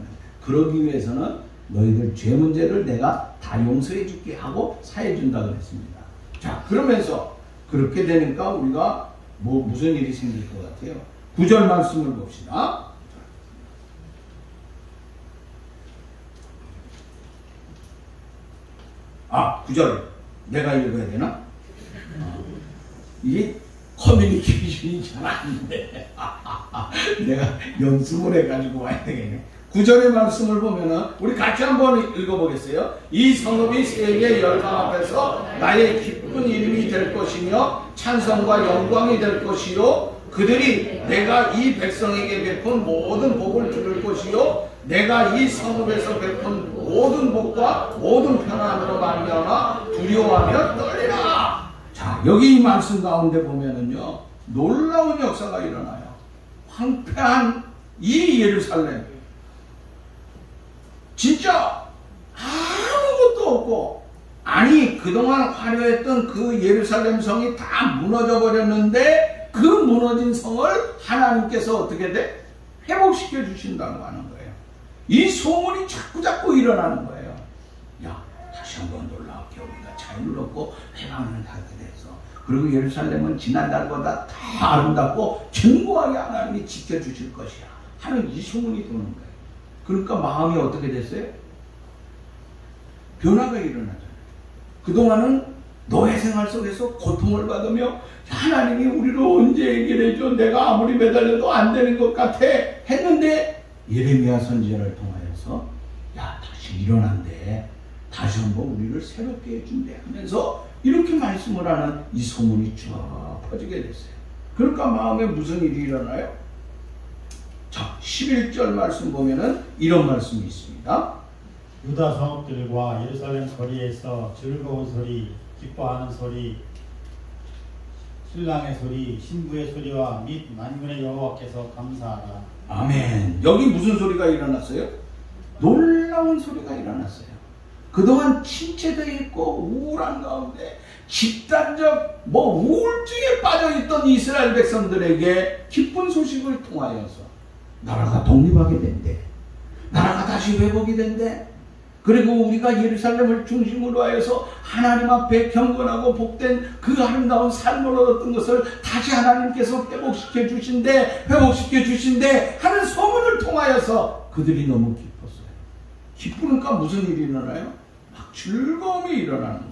그러기 위해서는 너희들 죄 문제를 내가 다 용서해 줄게 하고 사해 준다 그랬습니다. 자, 그러면서 그렇게 되니까 우리가 무슨 일이 생길 것 같아요? 9절 말씀을 봅시다. 9절 내가 읽어야 되나? 이게 커뮤니케이션이 잘 안 돼. 내가 연습을 해가지고 와야 되겠네. 9절의 말씀을 보면은 우리 같이 한번 읽어보겠어요. 이 성읍이 세계 열방 앞에서 나의 기쁜 이름이 될 것이며 찬송과 영광이 될 것이요, 그들이 내가 이 백성에게 베푼 모든 복을 들을 것이요, 내가 이 성읍에서 베푼 모든 복과 모든 평안으로 말미암아 두려워하며 떨리라. 자, 여기 이 말씀 가운데 보면은요, 놀라운 역사가 일어나요. 황폐한 이 예루살렘, 진짜 아무것도 없고, 아니 그동안 화려했던 그 예루살렘 성이 다 무너져 버렸는데 그 무너진 성을 하나님께서 어떻게 돼? 회복시켜 주신다고 하는 거예요. 이 소문이 자꾸 일어나는 거예요. 야, 다시 한번 놀랍게 우리가 자유를 얻고 회방을 하게 돼서, 그리고 예루살렘은 지난달보다 더 아름답고 견고하게 하나님이 지켜주실 것이야 하는 이 소문이 도는 거예요. 그러니까 마음이 어떻게 됐어요? 변화가 일어나잖아요. 그동안은 노예 생활 속에서 고통을 받으며 하나님이 우리를 언제 해결해줘, 내가 아무리 매달려도 안 되는 것 같아 했는데, 예레미야 선지자를 통하여서 야, 다시 일어난대, 다시 한번 우리를 새롭게 해준대 하면서 이렇게 말씀을 하는 이 소문이 쭉 퍼지게 됐어요. 그러니까 마음에 무슨 일이 일어나요? 자, 11절 말씀 보면은 이런 말씀이 있습니다. 유다 성읍들과 예루살렘 거리에서 즐거운 소리, 기뻐하는 소리, 신랑의 소리, 신부의 소리와 및 만군의 여호와께서 감사하라. 아멘. 여기 무슨 소리가 일어났어요? 놀라운 소리가 일어났어요. 그동안 침체되어 있고 우울한 가운데 집단적 우울증에 빠져있던 이스라엘 백성들에게 기쁜 소식을 통하여서 나라가 독립하게 된대. 나라가 다시 회복이 된대. 그리고 우리가 예루살렘을 중심으로 하여서 하나님 앞에 경건하고 복된 그 아름다운 삶을 얻었던 것을 다시 하나님께서 회복시켜 주신대 하는 소문을 통하여서 그들이 너무 기뻤어요. 기쁘니까 무슨 일이 일어나요? 막 즐거움이 일어나는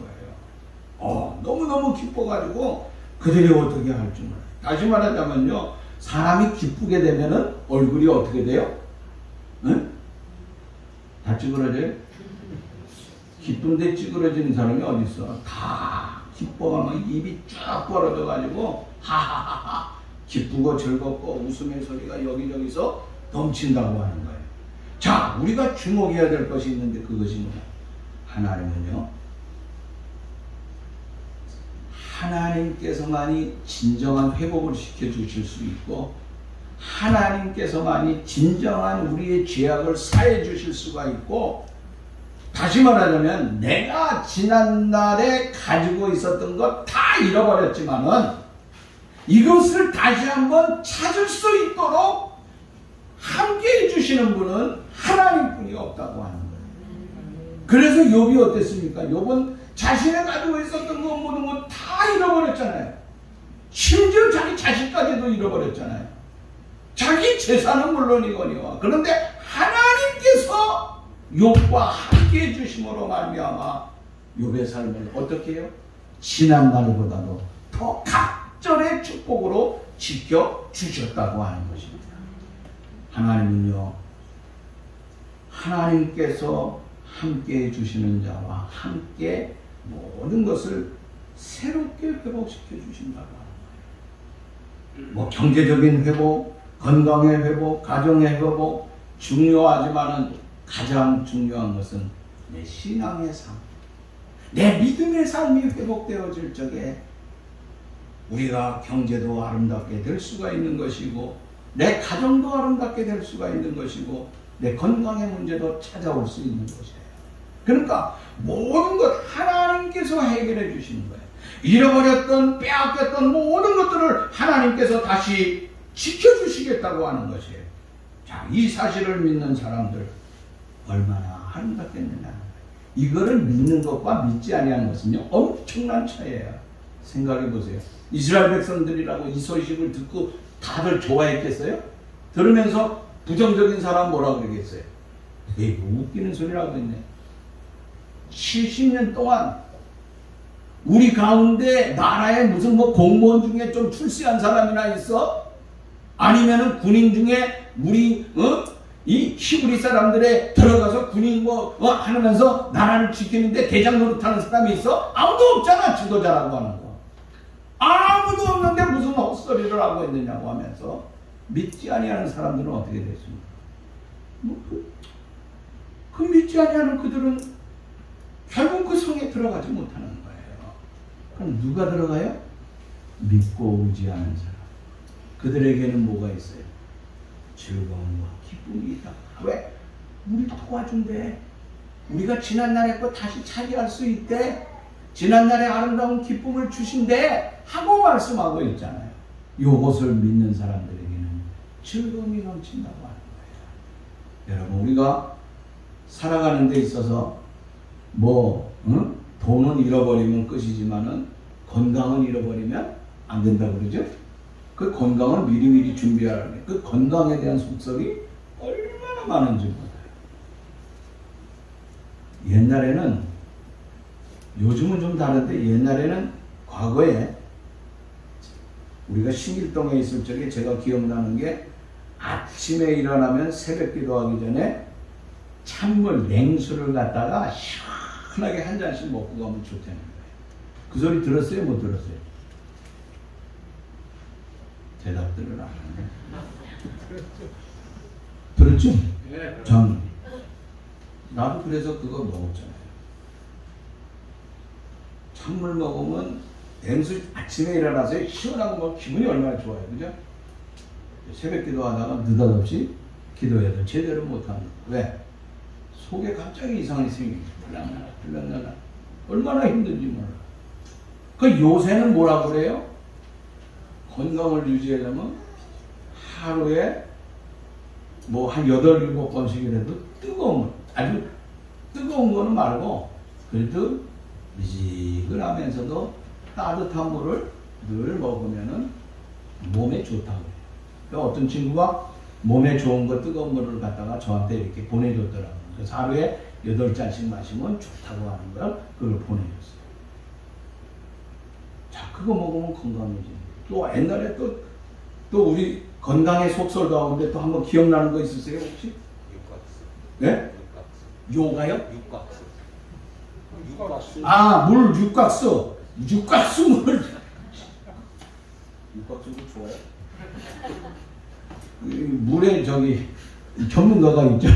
거예요. 너무너무 기뻐가지고 그들이 어떻게 할 줄 몰라요. 다시 말하자면요, 사람이 기쁘게 되면은 얼굴이 어떻게 돼요? 응? 다 찌그러져요? 기쁜데 찌그러지는 사람이 어디 있어? 다 기뻐하면 입이 쭉 벌어져가지고 하하하하 기쁘고 즐겁고 웃음의 소리가 여기저기서 넘친다고 하는 거예요. 자, 우리가 주목해야 될 것이 있는데 그것이 뭐냐? 하나님은요, 하나님께서만이 진정한 회복을 시켜주실 수 있고 하나님께서만이 진정한 우리의 죄악을 사해 주실 수가 있고, 다시 말하자면 내가 지난날에 가지고 있었던 것 다 잃어버렸지만은 이것을 다시 한번 찾을 수 있도록 함께 해주시는 분은 하나님뿐이 없다고 하는 거예요. 그래서 욥이 어땠습니까? 욥은 자신이 가지고 있었던 것 모든 것 다 잃어버렸잖아요. 심지어 자기 자식까지도 잃어버렸잖아요. 자기 재산은 물론이거니와. 그런데 하나님께서 욥과 함께 해주심으로 말미암아 욥의 삶을 어떻게 해요? 지난 날보다도 더 각절의 축복으로 지켜주셨다고 하는 것입니다. 하나님은요, 하나님께서 함께 해주시는 자와 함께 모든 것을 새롭게 회복시켜 주신다고 하는 거예요. 경제적인 회복, 건강의 회복, 가정의 회복 중요하지만은 가장 중요한 것은 내 신앙의 삶, 내 믿음의 삶이 회복되어질 적에 우리가 경제도 아름답게 될 수가 있는 것이고 내 가정도 아름답게 될 수가 있는 것이고 내 건강의 문제도 찾아올 수 있는 것이에요. 그러니까 모든 것 하나님께서 해결해 주시는 거예요. 잃어버렸던 빼앗겼던 모든 것들을 하나님께서 다시 지켜주시겠다고 하는 것이에요. 자, 이 사실을 믿는 사람들 얼마나 아름답겠느냐. 이거를 믿는 것과 믿지 아니하는 것은요, 엄청난 차이예요. 생각해 보세요. 이스라엘 백성들이라고 이 소식을 듣고 다들 좋아했겠어요? 들으면서 부정적인 사람 뭐라고 그러겠어요? 에이, 웃기는 소리라고 했네. 70년 동안 우리 가운데 나라에 무슨 공무원 중에 좀 출세한 사람이나 있어? 아니면은 군인 중에 우리 이 히브리 사람들에 들어가서 군인 하면서 나라를 지키는데 대장 노릇하는 사람이 있어? 아무도 없잖아. 지도자라고 하는 거 아무도 없는데 무슨 헛소리를 하고 있느냐고 하면서 믿지 아니하는 사람들은 어떻게 됐습니까? 그 믿지 아니하는 그들은 결국 그 성에 들어가지 못하는 거예요. 그럼 누가 들어가요? 믿고 의지하는 사람. 그들에게는 뭐가 있어요? 즐거움과 기쁨이 있다. 왜? 우리 도와준대. 우리가 지난날의 거 다시 차지할 수 있대. 지난날의 아름다운 기쁨을 주신대 하고 말씀하고 있잖아요. 이것을 믿는 사람들에게는 즐거움이 넘친다고 하는 거예요. 여러분, 우리가 살아가는 데 있어서 돈은 잃어버리면 끝이지만은 건강은 잃어버리면 안 된다고 그러죠? 그 건강을 미리미리 준비하라는 그 건강에 대한 속설이 얼마나 많은지 몰라요. 옛날에는, 요즘은 좀 다른데 옛날에는 과거에 우리가 신길동에 있을 적에 제가 기억나는 게 아침에 일어나면 새벽 기도하기 전에 찬물, 냉수를 갖다가 시원하게 한 잔씩 먹고 가면 좋다는 거예요. 그 소리 들었어요? 못 들었어요? 대답들을 안 하네. 들었죠? 전 나도 그래서 그거 먹었잖아요. 찬물 먹으면 냉수 아침에 일어나서 시원하고 뭐 기분이 얼마나 좋아요, 그죠? 새벽 기도하다가 느닷없이 기도해도 제대로 못합니다. 왜? 속에 갑자기 이상한 생각이 들락날락 얼마나 힘든지 몰라. 그 요새는 뭐라 그래요? 건강을 유지하려면 하루에 뭐 한 8, 7번씩이라도 뜨거운 물, 아주 뜨거운 거는 말고 그래도 미지근하면서도 따뜻한 물을 늘 먹으면은 몸에 좋다고 해요. 그러니까 어떤 친구가 몸에 좋은 거 뜨거운 물을 갖다가 저한테 이렇게 보내줬더라고요. 그래서 하루에 8잔씩 마시면 좋다고 하는 걸 그걸 보내줬어요. 자, 그거 먹으면 건강해지. 또 옛날에 또 우리 건강의 속설 가운데 또 한번 기억나는 거 있으세요 혹시? 육각수. 네? 요가요? 육각수. 육각수. 아, 물 육각수. 육각수 물. 육각수도 좋아요. 물에 저기 전문가가 있죠.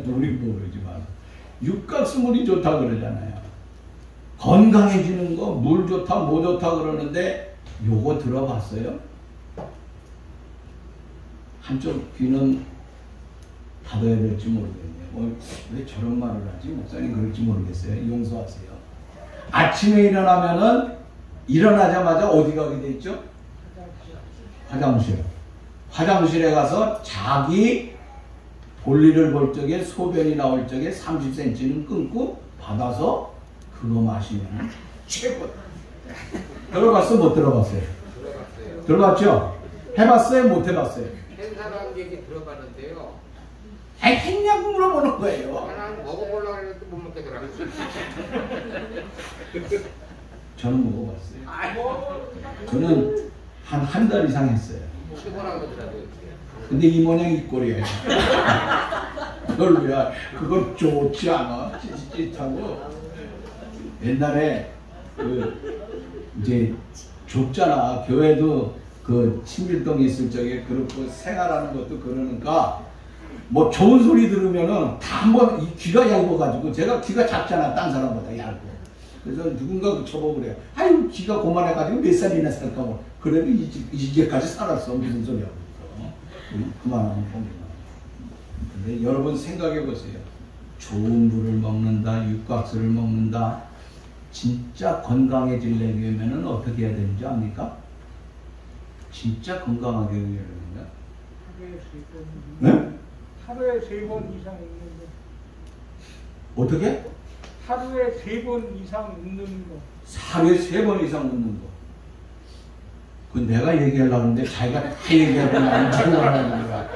우리 모르지만 육각수 물이 좋다 그러잖아요. 건강해지는 거, 물 좋다, 뭐 좋다 그러는데 요거 들어봤어요? 한쪽 귀는 닫아야 될지 모르겠네요. 왜 저런 말을 하지? 목사님 그럴지 모르겠어요. 용서하세요. 아침에 일어나면은 일어나자마자 어디 가게 돼 있죠? 화장실. 화장실에 가서 자기 볼일을 볼 적에 소변이 나올 적에 30cm는 끊고 받아서 그거 마시면 최고. 들어봤어? 못 들어봤어요? 들어갔어요. 들어봤죠? 해봤어요? 못 해봤어요? 한 사람 얘기 들어봤는데요. 했냐고 물어보는 거예요. 하나 먹어보려고 했는데 못 먹겠더라고요. 저는 먹어봤어요. 저는 한 달 이상 했어요. 피곤하고 그러더라고요. 근데 이 모양 이 꼴이에요. 별로야. 그건 좋지 않아. 찌릿찌릿하고. 옛날에 이제 좁잖아. 교회도 그 신길동에 있을 적에 그렇고 생활하는 것도 그러니까 뭐 좋은 소리 들으면은 다 한번 이 귀가 얇아가지고 제가 귀가 작잖아. 딴 사람보다 얇고. 그래서 누군가 저보고 그래요. 아유 귀가 고만해가지고 몇 살이나 살까 뭐. 그래도 이제까지 살았어. 무슨 소리야. 그만하면 봅니다. 근데 여러분 생각해 보세요. 좋은 물을 먹는다, 육각수를 먹는다. 진짜 건강해지려면 어떻게 해야 되는지 압니까? 진짜 건강하게 하려면 네? 하루에 3번 이상 먹는 거. 어떻게? 하루에 3번 이상 먹는 거. 하루에 3번 이상 먹는 거. 그 내가 얘기하려고 하는데 자기가 다 얘기하고 나는 죽어가는 거야.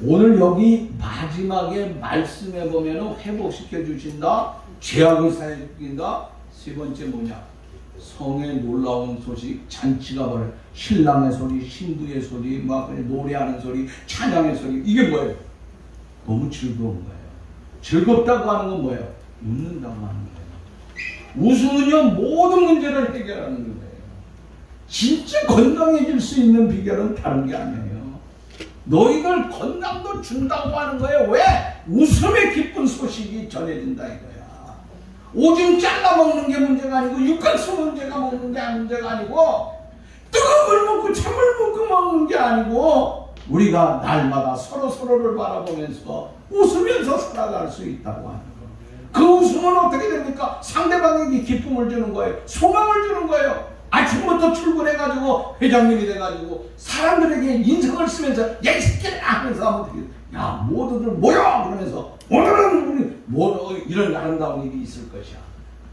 오늘 여기 마지막에 말씀해 보면 회복시켜 주신다, 죄악을 사해준다. 세 번째 뭐냐? 성의 놀라운 소식, 잔치가 벌어. 신랑의 소리, 신부의 소리, 막 노래하는 소리, 찬양의 소리. 이게 뭐예요? 너무 즐거운 거예요. 즐겁다고 하는 건 뭐예요? 웃는다고 하는 거예요. 웃음은요 모든 문제를 해결하는 거예요. 진짜 건강해질 수 있는 비결은 다른 게 아니에요. 너희들 건강도 준다고 하는 거예요. 왜? 웃음의 기쁜 소식이 전해진다 이거야. 오줌 잘라 먹는 게 문제가 아니고 육각수 문제가 먹는 게 문제가 아니고 뜨거운 물 먹고 찬물 먹고 먹는 게 아니고 우리가 날마다 서로를 바라보면서 웃으면서 살아갈 수 있다고 하는 거예요. 그 웃음은 어떻게 됩니까? 상대방에게 기쁨을 주는 거예요. 소망을 주는 거예요. 아침부터 출근해가지고 회장님이 돼가지고 사람들에게 인상을 쓰면서 야 이 새끼야 하면서 하면 야 모두들 모여 그러면서 오늘은 우리 뭐 이런 아름다운 일이 있을 것이야.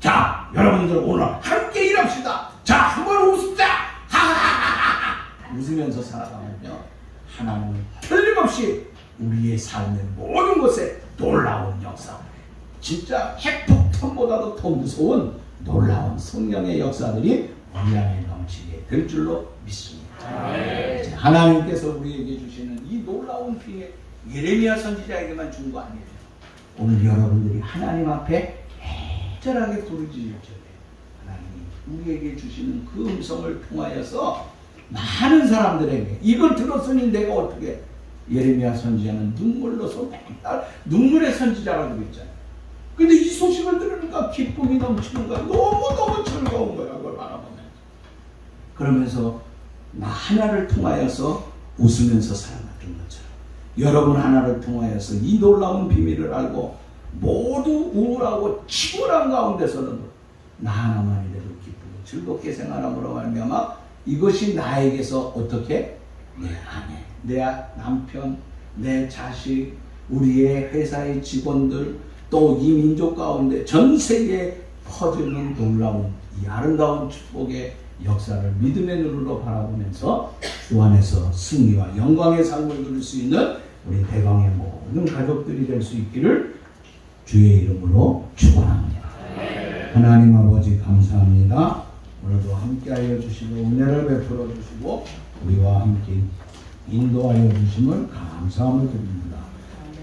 자 여러분들 오늘 함께 일합시다. 자 한번 웃자. 하하하하 웃으면서 살아가면요 하나님은 틀림없이 우리의 삶의 모든 곳에 놀라운 역사, 진짜 핵폭탄보다도 더 무서운 놀라운 성령의 역사들이 우리 안에 넘치게 될 줄로 믿습니다. 하나님께서 우리에게 주시는 이 놀라운 비밀, 예레미야 선지자에게만 준 거 아니에요. 오늘 여러분들이 하나님 앞에 애절하게 부르짖을 적에 하나님이 우리에게 주시는 그 음성을 통하여서 많은 사람들에게 이걸 들었으니 내가 어떻게, 예레미야 선지자는 눈물로서 맨날 눈물의 선지자라고 그랬잖아요. 근데 이 소식을 들으니까 기쁨이 넘치는 거야. 너무너무 즐거운 거야. 그걸 바라보면. 그러면서 나 하나를 통하여서 웃으면서 살아갔던 것처럼 여러분 하나를 통하여서 이 놀라운 비밀을 알고 모두 우울하고 치골한 가운데서는 나 하나만이라도 기쁘고 즐겁게 생활함으로 말미암아 이것이 나에게서 어떻게 내 아내, 내 남편, 내 자식, 우리의 회사의 직원들 또 이 민족 가운데 전 세계에 퍼지는 놀라운 이 아름다운 축복의 역사를 믿음의 눈으로 바라보면서 주 안에서 승리와 영광의 삶을 누릴 수 있는 우리 대강의 모든 가족들이 될 수 있기를 주의 이름으로 축원합니다. 하나님 아버지 감사합니다. 오늘도 함께하여 주시고 은혜를 베풀어 주시고 우리와 함께 인도하여 주심을 감사함을 드립니다.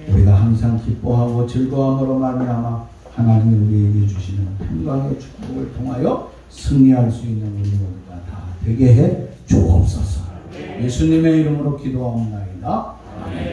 우리가 항상 기뻐하고 즐거움으로 말미암아 하나님이 우리에게 주시는 평강의 축복을 통하여 승리할 수 있는 우리 모두가 다 되게 해 주옵소서. 예수님의 이름으로 기도하옵나이다. 아멘.